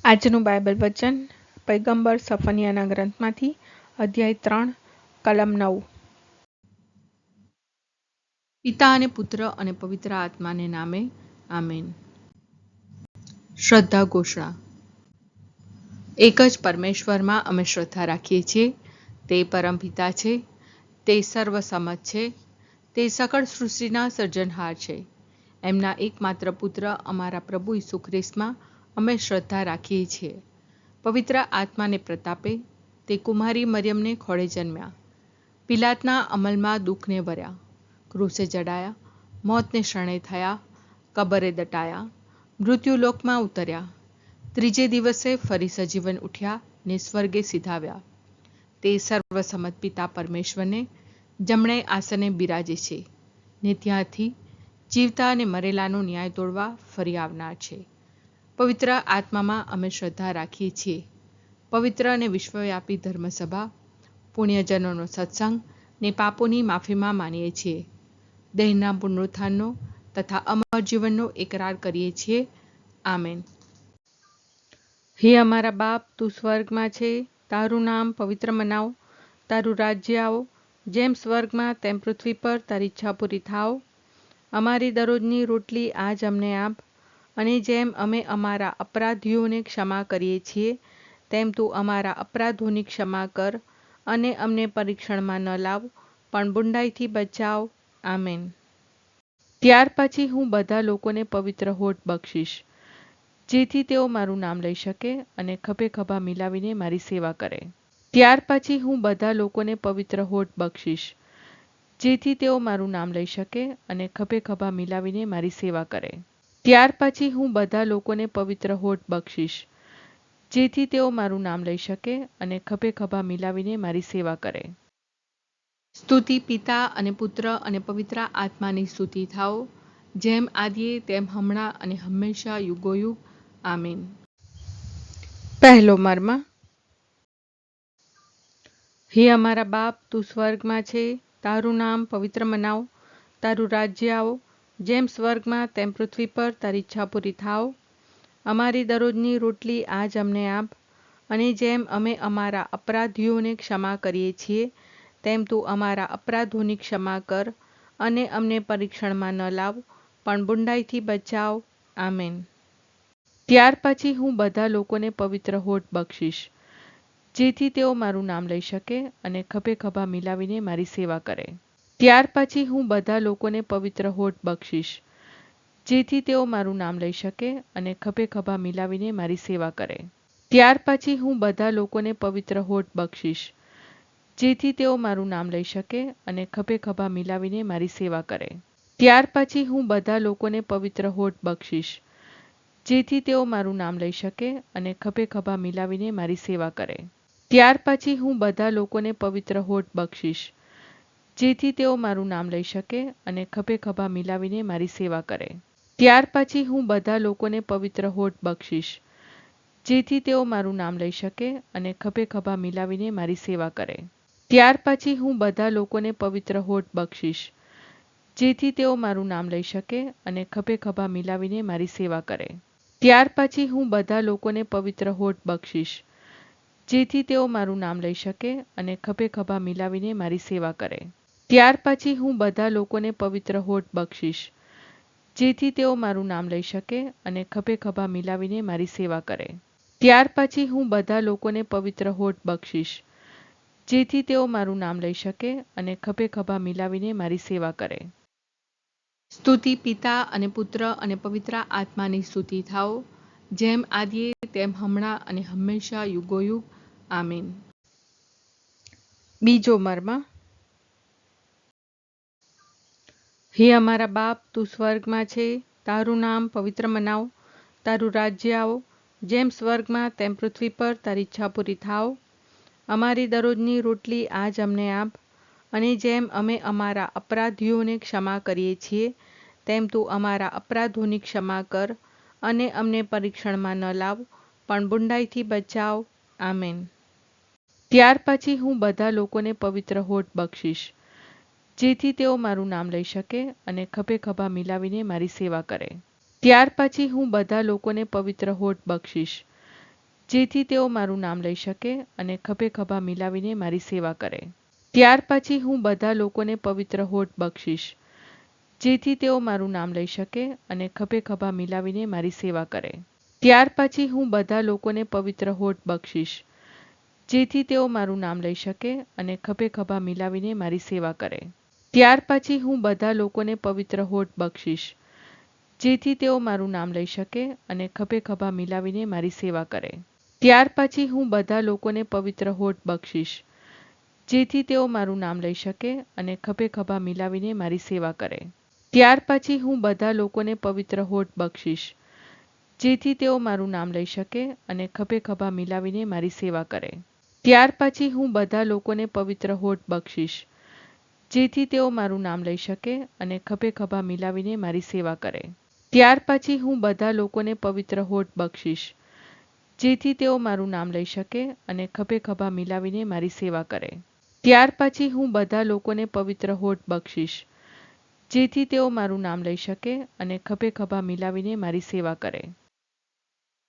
આજનું બાઇબલ વચન પૈગંબર સફનિયાના ગ્રંથમાંથી અધ્યાય 3 કલમ 9। પિતા અને પુત્ર અને પવિત્ર આત્માને નામે આમેન। શ્રદ્ધા ઘોષણા। એક જ પરમેશ્વરમાં અમે શ્રદ્ધા રાખીએ છીએ। તે પરમપિતા છે, તે સર્વસમત છે, તે સકળ સૃષ્ટિના સર્જનહાર છે। એમના એકમાત્ર પુત્ર અમારા પ્રભુ ઈસુ ખ્રિસ્તમાં અમે શ્રદ્ધા રાખીએ છીએ। પવિત્ર આત્માને પ્રતાપે તે કુમારી મરિયમને ખોળે જન્મ્યા, પિલાતના અમલમાં દુઃખને વર્યા, ક્રૂસે જડાયા, મોતને શરણે થયા, કબરે દટાયા, મૃત્યુલોકમાં ઉતર્યા, ત્રીજે દિવસે ફરી સજીવન ઉઠ્યા ને સ્વર્ગે સીધાવ્યા। તે સર્વસમત પિતા પરમેશ્વરને જમણે આસને બિરાજે છે ને ત્યાંથી જીવતા અને મરેલાનો ન્યાય તોડવા ફરી આવનાર છે। પવિત્ર આત્મામાં અમે શ્રદ્ધા રાખીએ છીએ। પવિત્ર અને વિશ્વવ્યાપી ધર્મસભા, પુણ્યજનોનો સત્સંગ ને પાપોની માફીમાં માનીએ છીએ। દેહના પુનરુત્થાનનો તથા અમર જીવનનો એકરાર કરીએ છીએ। આમેન। હે અમારા બાપ, તું સ્વર્ગમાં છે, તારું નામ પવિત્ર મનાવ, તારું રાજ્ય આવો, જેમ સ્વર્ગમાં તેમ પૃથ્વી પર તારી ઈચ્છા પૂરી થાવ। અમારી દરરોજની રોટલી આજ અમને આપ, અને જેમ અમે અમારા અપરાધીઓને ક્ષમા કરીએ છીએ તેમ તું અમારા અપરાધોની ક્ષમા કર, અને અમને પરીક્ષણમાં ન લાવ પણ બુંડાઈથી બચાવ। આમેન। ત્યાર પછી હું બધા લોકોને પવિત્ર હોઠ બક્ષીશ, જેથી તેઓ મારું નામ લઈ શકે અને ખભે ખભા મિલાવીને મારી સેવા કરે। ત્યાર પછી હું બધા લોકોને પવિત્ર હોઠ બક્ષીશ, જેથી તેઓ મારું નામ લઈ શકે અને ખભે ખભા મિલાવીને મારી સેવા કરે। ત્યાર પછી હું બધા લોકોને પવિત્ર હોઠ બક્ષીશ, જેથી તેઓ મારું નામ લઈ શકે અને ખભે ખભા મિલાવીને મારી સેવા કરે। સ્તુતિ પિતા અને પુત્ર અને પવિત્ર આત્માની સ્તુતિ થાઓ, જેમ આદિએ તેમ હમણાં અને હંમેશા યુગોયુગ। આમીન। પહેલો મર્મ। હે અમારા બાપ, તું સ્વર્ગમાં છે, તારું નામ પવિત્ર મનાવ, તારું રાજ્ય આવો, જેમ સ્વર્ગમાં તેમ પૃથ્વી પર તારી ઈચ્છા પૂરી થાવ। અમારી દરરોજની રોટલી આજ અમને આપ, અને જેમ અમે અમારા અપરાધીઓને ક્ષમા કરીએ છીએ તેમ તું અમારા અપરાધોની ક્ષમા કર, અને અમને પરીક્ષણમાં ન લાવ પણ બુંડાઈથી બચાવ। આમેન। ત્યાર પછી હું બધા લોકોને પવિત્ર હોઠ બક્ષીશ, જેથી તેઓ મારું નામ લઈ શકે અને ખભે ખભા મિલાવીને મારી સેવા કરે। ત્યાર પછી હું બધા લોકોને પવિત્ર હોઠ બક્ષીશ, જેથી તેઓ મારું નામ લઈ શકે અને ખભે ખભા મિલાવીને મારી સેવા કરે। ત્યાર પછી હું બધા લોકોને પવિત્ર હોઠ બક્ષીશ, જેથી તેઓ મારું નામ લઈ શકે અને ખભે ખભા મિલાવીને મારી સેવા કરે। ત્યાર પછી હું બધા લોકોને પવિત્ર હોઠ બક્ષીશ, જેથી તેઓ મારું નામ લઈ શકે અને ખભે ખભા મિલાવીને મારી સેવા કરે। ત્યાર પછી હું બધા લોકોને પવિત્ર હોઠ બક્ષીશ, જેથી તેઓ મારું નામ લઈ શકે અને ખભે ખભા મિલાવીને મારી સેવા કરે। ત્યાર પછી હું બધા લોકોને પવિત્ર હોઠ બક્ષીશ, જેથી તેઓ મારું નામ લઈ શકે અને ખભે ખભા મિલાવીને મારી સેવા કરે। ત્યાર પછી હું બધા લોકોને પવિત્ર હોઠ બક્ષીશ, જેથી તેઓ મારું નામ લઈ શકે અને ખભે ખભા મિલાવીને મારી સેવા કરે। ત્યાર પછી હું બધા લોકોને પવિત્ર હોઠ બક્ષીશ, જેથી તેઓ મારું નામ લઈ શકે અને ખભે ખભા મિલાવીને મારી સેવા કરે। ત્યાર પછી હું બધા લોકોને પવિત્ર હોઠ બક્ષીશ, જેથી તેઓ મારું નામ લઈ શકે અને ખભે ખભા મિલાવીને મારી સેવા કરે। ત્યાર પછી હું બધા લોકોને પવિત્ર હોઠ બક્ષીશ, જેથી તેઓ મારું નામ લઈ શકે અને ખભે ખભા મિલાવીને મારી સેવા કરે। સ્તુતિ પિતા અને પુત્ર અને પવિત્ર આત્માની સ્તુતિ થાઓ, જેમ આદિએ તેમ હમણાં અને હંમેશા યુગોયુગ। આમીન। બીજો મર્મ। હે અમારા બાપ, તું સ્વર્ગમાં છે, તારું નામ પવિત્ર મનાવ, તારું રાજ્ય આવો, જેમ સ્વર્ગમાં તેમ પૃથ્વી પર તારી ઈચ્છા પૂરી થાવ। અમારી દરરોજની રોટલી આજ અમને આપ, અને જેમ અમે અમારા અપરાધીઓને ક્ષમા કરીએ છીએ તેમ તું અમારા અપરાધોની ક્ષમા કર, અને અમને પરીક્ષણમાં ન લાવ પણ બુંડાઈથી બચાવ। આમેન। ત્યાર પછી હું બધા લોકોને પવિત્ર હોઠ બક્ષીશ, જેથી તેઓ મારું નામ લઈ શકે અને ખભે ખભા મિલાવીને મારી સેવા કરે। ત્યાર પછી હું બધા લોકોને પવિત્ર હોઠ બક્ષીશ, જેથી તેઓ મારું નામ લઈ શકે અને ખભે ખભા મિલાવીને મારી સેવા કરે. ત્યાર પછી હું બધા લોકોને પવિત્ર હોઠ બક્ષીશ, જેથી તેઓ મારું નામ લઈ શકે અને ખભે ખભા મિલાવીને મારી સેવા કરે. ત્યાર પછી હું બધા લોકોને પવિત્ર હોઠ બક્ષીશ, જેથી તેઓ મારું નામ લઈ શકે અને ખભે ખભા મિલાવીને મારી સેવા કરે. ત્યાર પછી હું બધા લોકોને પવિત્ર હોઠ બક્ષીશ, જેથી તેઓ મારું નામ લઈ શકે અને ખભે ખભા મિલાવીને મારી સેવા કરે. ત્યાર પછી હું બધા લોકોને પવિત્ર હોઠ બક્ષીશ, જેથી તેઓ મારું નામ લઈ શકે અને ખભે ખભા મિલાવીને મારી સેવા કરે. ત્યાર પછી હું બધા લોકોને પવિત્ર હોઠ બક્ષીશ, જેથી તેઓ મારું નામ લઈ શકે અને ખભે ખભા મિલાવીને મારી સેવા કરે. ત્યાર પછી હું બધા લોકોને પવિત્ર હોઠ બક્ષીશ, જેથી તેઓ મારું નામ લઈ શકે અને ખભે ખભા મિલાવીને મારી સેવા કરે. ત્યાર પછી હું બધા લોકોને પવિત્ર હોઠ બક્ષીશ, જેથી તેઓ મારું નામ લઈ શકે અને ખભે ખભા મિલાવીને મારી સેવા કરે. ત્યાર પછી હું બધા લોકોને પવિત્ર હોઠ બક્ષીશ, જેથી તેઓ મારું નામ લઈ શકે અને ખભે ખભા મિલાવીને મારી સેવા કરે.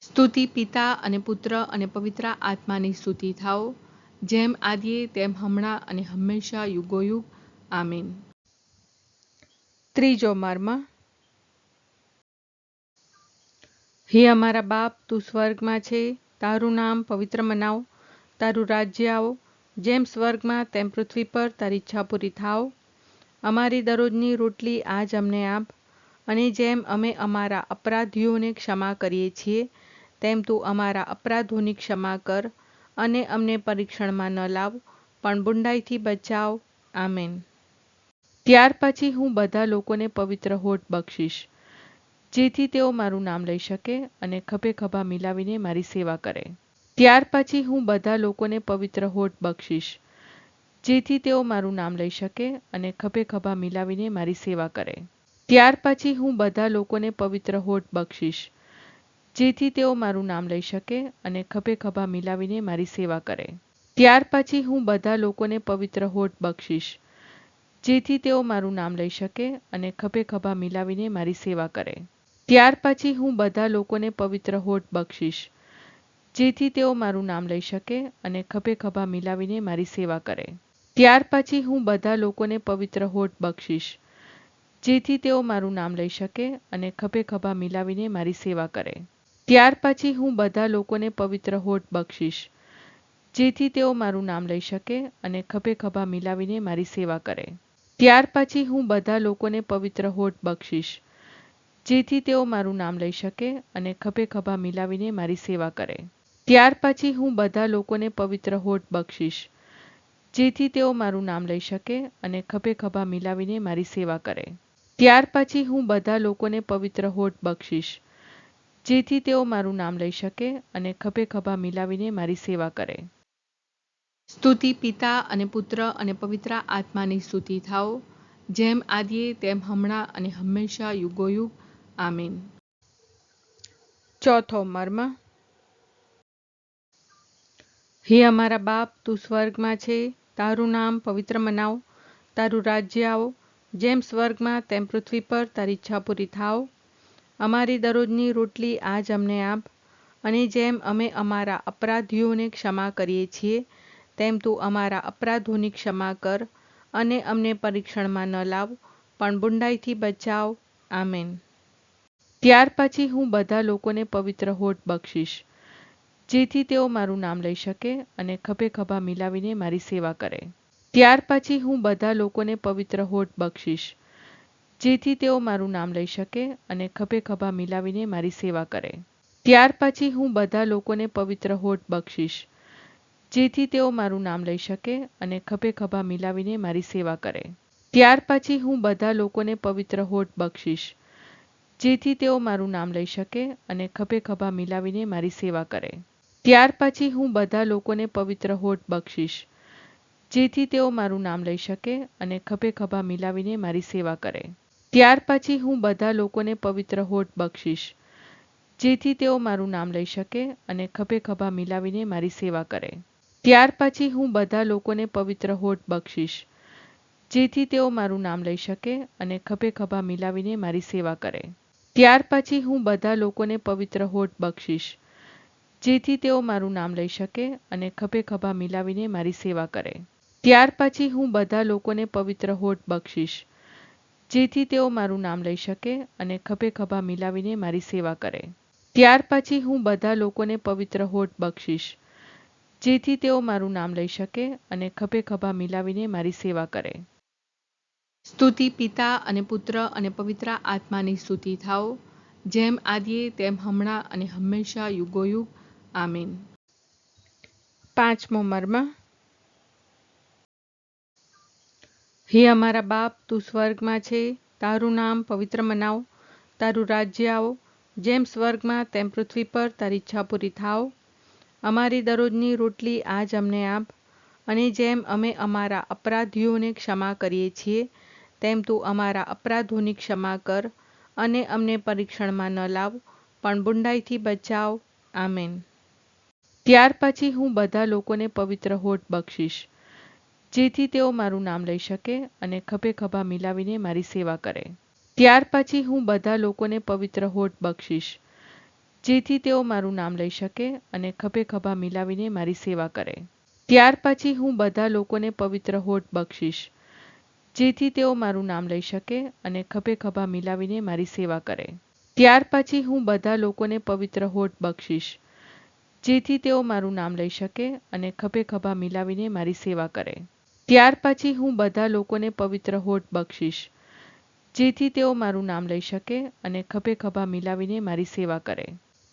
સ્તુતિ પિતા અને પુત્ર અને પવિત્ર આત્માની સ્તુતિ થાઓ, જેમ આદિએ તેમ હમણાં અને હંમેશા યુગોયુગ. આમીન. ત્રીજો મર્મ. હે અમારા બાપ, તું સ્વર્ગમાં છે, તારું નામ પવિત્ર મનાવ, તારું રાજ્ય આવો, જેમ સ્વર્ગમાં તેમ પૃથ્વી પર તારી ઈચ્છા પૂરી થાવ. અમારી દરરોજની રોટલી આજ અમને આપ, અને જેમ અમે અમારા અપરાધીઓને ક્ષમા કરીએ છીએ, તેમ તું અમારા અપરાધોની ક્ષમા કર, અને અમને પરીક્ષણમાં ન લાવ, પણ બુંડાઈથી બચાવ. આમેન. ત્યાર પછી હું બધા લોકોને પવિત્ર હોઠ બક્ષીશ, જેથી તેઓ મારું નામ લઈ શકે અને ખભે ખભા મિલાવીને મારી સેવા કરે. ત્યાર પછી હું બધા લોકોને પવિત્ર હોઠ બક્ષીશ, જેથી તેઓ મારું નામ લઈ શકે અને ખભે ખભા મિલાવીને મારી સેવા કરે. ત્યાર પછી હું બધા લોકોને પવિત્ર હોઠ બક્ષીશ, જેથી તેઓ મારું નામ લઈ શકે અને ખભે ખભા મિલાવીને મારી સેવા કરે. ત્યાર પછી હું બધા લોકોને પવિત્ર હોઠ બક્ષીશ, જેથી તેઓ મારું નામ લઈ શકે અને ખભે ખભા મિલાવીને મારી સેવા કરે. ત્યાર પછી હું બધા લોકોને પવિત્ર હોઠ બક્ષીશ, જેથી તેઓ મારું નામ લઈ શકે અને ખભે ખભા મિલાવીને મારી સેવા કરે. ત્યાર પછી હું બધા લોકોને પવિત્ર હોઠ બક્ષીશ, જેથી તેઓ મારું નામ લઈ શકે અને ખભે ખભા મિલાવીને મારી સેવા કરે. ત્યાર પછી હું બધા લોકોને પવિત્ર હોઠ બક્ષીશ, જેથી તેઓ મારું નામ લઈ શકે અને ખભે ખભા મિલાવીને મારી સેવા કરે. ત્યાર પછી હું બધા લોકોને પવિત્ર હોઠ બક્ષીશ, જેથી તેઓ મારું નામ લઈ શકે અને ખભે ખભા મિલાવીને મારી સેવા કરે. ત્યાર પછી હું બધા લોકોને પવિત્ર હોઠ બક્ષીશ, જેથી તેઓ મારું નામ લઈ શકે અને ખભે ખભા મિલાવીને મારી સેવા કરે. ત્યાર પછી હું બધા લોકોને પવિત્ર હોઠ બક્ષીશ, જેથી તેઓ મારું નામ લઈ શકે અને ખભે ખભા મિલાવીને મારી સેવા કરે. સ્તુતિ પિતા અને પુત્ર અને પવિત્ર આત્માની સ્તુતિ થાઓ, જેમ આદિએ તેમ હમણાં અને હંમેશા યુગોયુગ. આમીન. ચોથો મર્મ. હે અમારા બાપ, તું સ્વર્ગમાં છે, તારું નામ પવિત્ર મનાવ, તારું રાજ્ય આવો, જેમ સ્વર્ગમાં તેમ પૃથ્વી પર તારી ઈચ્છા પૂરી થાવ. અમારી દરરોજની રોટલી આજ અમને આપ, અને જેમ અમે અમારા અપરાધીઓને ક્ષમા કરીએ છીએ, તેમ તું અમારા અપરાધોની ક્ષમા કર, અને અમને પરીક્ષણમાં ન લાવ, પણ બુંડાઈથી બચાવ. આમેન. ત્યાર પછી હું બધા લોકોને પવિત્ર હોઠ બક્ષીશ, જેથી તેઓ મારું નામ લઈ શકે અને ખભે ખભા મિલાવીને મારી સેવા કરે. ત્યાર પછી હું બધા લોકોને પવિત્ર હોઠ બક્ષીશ, જેથી તેઓ મારું નામ લઈ શકે અને ખભે ખભા મિલાવીને મારી સેવા કરે. ત્યાર પછી હું બધા લોકોને પવિત્ર હોઠ બક્ષીશ, જેથી તેઓ મારું નામ લઈ શકે અને ખભે ખભા મિલાવીને મારી સેવા કરે. ત્યાર પછી હું બધા લોકોને પવિત્ર હોઠ બક્ષીશ, જેથી તેઓ મારું નામ લઈ શકે અને ખભે ખભા મિલાવીને મારી સેવા કરે. ત્યાર પછી હું બધા લોકોને પવિત્ર હોઠ બક્ષીશ, જેથી તેઓ મારું નામ લઈ શકે અને ખભે ખભા મિલાવીને મારી સેવા કરે. ત્યાર પછી હું બધા લોકોને પવિત્ર હોઠ બક્ષીશ, જેથી તેઓ મારું નામ લઈ શકે અને ખભે ખભા મિલાવીને મારી સેવા કરે. ત્યાર પછી હું બધા લોકોને પવિત્ર હોઠ બક્ષીશ, જેથી તેઓ મારું નામ લઈ શકે અને ખભે ખભા મિલાવીને મારી સેવા કરે. ત્યાર પછી હું બધા લોકોને પવિત્ર હોઠ બક્ષીશ, જેથી તેઓ મારું નામ લઈ શકે અને ખભે ખભા મિલાવીને મારી સેવા કરે. ત્યાર પછી હું બધા લોકોને પવિત્ર હોઠ બક્ષીશ, જેથી તેઓ મારું નામ લઈ શકે અને ખભે ખભા મિલાવીને મારી સેવા કરે. ત્યાર પછી હું બધા લોકોને પવિત્ર હોઠ બક્ષીશ, જેથી તેઓ મારું નામ લઈ શકે અને ખભે ખભા મિલાવીને મારી સેવા કરે. સ્તુતિ પિતા અને પુત્ર અને પવિત્ર આત્માની સ્તુતિ થાઓ, જેમ આદિએ તેમ હમણાં અને હંમેશા યુગોયુગ. આમીન. પાંચમો મર્મ. હે અમારા બાપ, તું સ્વર્ગમાં છે, તારું નામ પવિત્ર મનાવ, તારું રાજ્ય આવો, જેમ સ્વર્ગમાં તેમ પૃથ્વી પર તારી ઈચ્છા પૂરી થાવ. અમારી દરરોજની રોટલી આજ અમને આપ, અને જેમ અમે અમારા અપરાધીઓને ક્ષમા કરીએ છીએ, તેમ તું અમારા અપરાધોની ક્ષમા કર, અને અમને પરીક્ષણમાં ન લાવ, પણ બુંડાઈથી બચાવ. આમેન. ત્યાર પછી હું બધા લોકોને પવિત્ર હોઠ બક્ષીશ, જેથી તેઓ મારું નામ લઈ શકે અને ખભે ખભા મિલાવીને મારી સેવા કરે. ત્યાર પછી હું બધા લોકોને પવિત્ર હોઠ બક્ષીશ, જેથી તેઓ મારું નામ લઈ શકે અને ખભે ખભા મિલાવીને મારી સેવા કરે. ત્યાર પછી હું બધા લોકોને પવિત્ર હોઠ બક્ષીશ, જેથી તેઓ મારું નામ લઈ શકે અને ખભે ખભા મિલાવીને મારી સેવા કરે. ત્યાર પછી હું બધા લોકોને પવિત્ર હોઠ બક્ષીશ, જેથી તેઓ મારું નામ લઈ શકે અને ખભે ખભા મિલાવીને મારી સેવા કરે. ત્યાર પછી હું બધા લોકોને પવિત્ર હોઠ બક્ષીશ, જેથી તેઓ મારું નામ લઈ શકે અને ખભે ખભા મિલાવીને મારી સેવા કરે.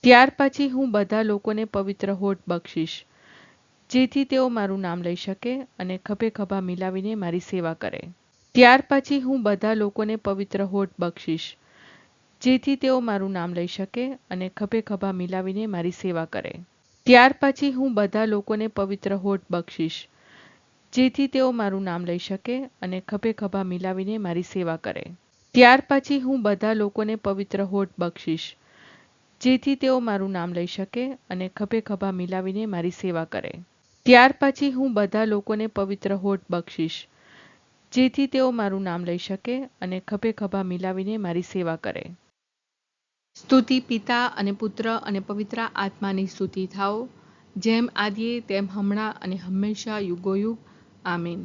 ત્યાર પછી હું બધા લોકોને પવિત્ર હોઠ બક્ષીશ, જેથી તેઓ મારું નામ લઈ શકે અને ખભે ખભા મિલાવીને મારી સેવા કરે. ત્યાર પછી હું બધા લોકોને પવિત્ર હોઠ બક્ષીશ, જેથી તેઓ મારું નામ લઈ શકે અને ખભે ખભા મિલાવીને મારી સેવા કરે. ત્યાર પછી હું બધા લોકોને પવિત્ર હોઠ બક્ષીશ, જેથી તેઓ મારું નામ લઈ શકે અને ખભે ખભા મિલાવીને મારી સેવા કરે. ત્યાર પછી હું બધા લોકોને પવિત્ર હોઠ બક્ષીશ, જેથી તેઓ મારું નામ લઈ શકે અને ખભે ખભા મિલાવીને મારી સેવા કરે. ત્યાર પછી હું બધા લોકોને પવિત્ર હોઠ બક્ષીશ, જેથી તેઓ મારું નામ લઈ શકે અને ખભે ખભા મિલાવીને મારી સેવા કરે. સ્તુતિ પિતા અને પુત્ર અને પવિત્ર આત્માની સ્તુતિ થાઓ, જેમ આદિએ તેમ હમણાં અને હંમેશા યુગોયુગ. આમીન.